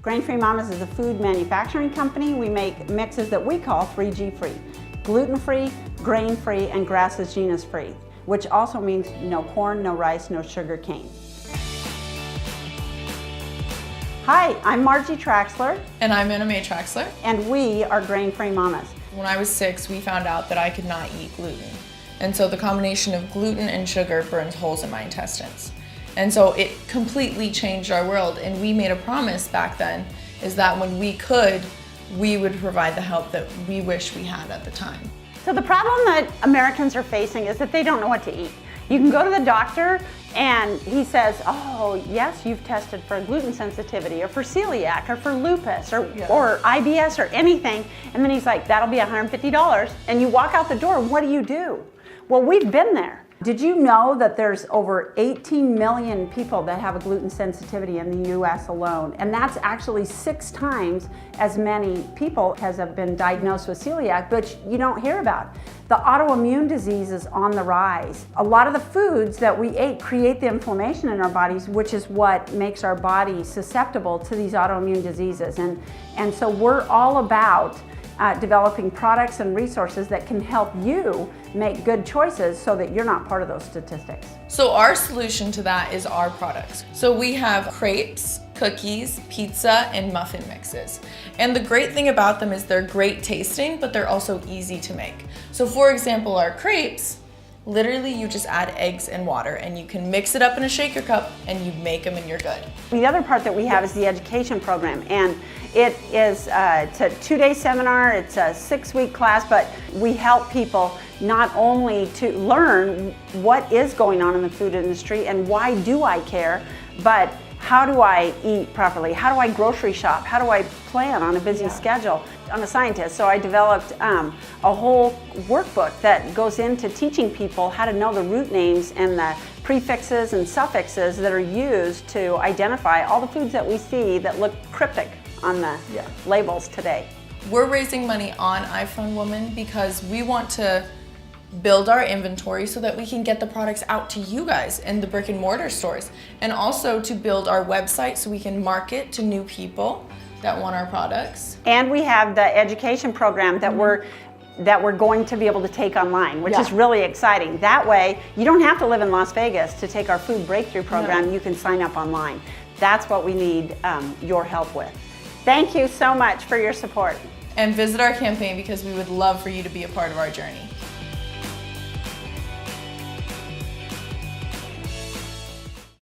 Grain-Free Mamas is a food manufacturing company. We make mixes that we call 3G free: gluten-free, grain-free, and grasses genus-free, which also means no corn, no rice, no sugar cane. Hi, I'm Margie Traxler. And I'm Anna Mae Traxler. And we are Grain-Free Mamas. When I was 6, we found out that I could not eat gluten. And so the combination of gluten and sugar burns holes in my intestines. And so it completely changed our world. And we made a promise back then, is that when we could, we would provide the help that we wish we had at the time. So the problem that Americans are facing is that they don't know what to eat. You can go to the doctor and he says, oh yes, you've tested for gluten sensitivity or for celiac or for lupus or IBS or anything. And then he's like, that'll be $150. And you walk out the door, and what do? Well, we've been there. Did you know that there's over 18 million people that have a gluten sensitivity in the US alone? And that's actually 6 times as many people as have been diagnosed with celiac, which you don't hear about. The autoimmune disease is on the rise. A lot of the foods that we ate create the inflammation in our bodies, which is what makes our body susceptible to these autoimmune diseases. And so we're all about developing products and resources that can help you make good choices so that you're not part of those statistics. So our solution to that is our products. So we have crepes, cookies, pizza, and muffin mixes. And the great thing about them is they're great tasting, but they're also easy to make. So for example, our crepes, literally you just add eggs and water and you can mix it up in a shaker cup and you make them and you're good. The other part that we have is the education program, and it is it's a 2-day seminar, it's a 6-week class, but we help people not only to learn what is going on in the food industry and why do I care, but how do I eat properly? How do I grocery shop? How do I plan on a busy schedule? I'm a scientist, so I developed a whole workbook that goes into teaching people how to know the root names and the prefixes and suffixes that are used to identify all the foods that we see that look cryptic on the labels today. We're raising money on iPhone Woman because we want to build our inventory so that we can get the products out to you guys in the brick and mortar stores, and also to build our website so we can market to new people that want our products. And we have the education program that we're going to be able to take online, which is really exciting. That way, you don't have to live in Las Vegas to take our food breakthrough program. No. You can sign up online. That's what we need your help with. Thank you so much for your support. And visit our campaign because we would love for you to be a part of our journey.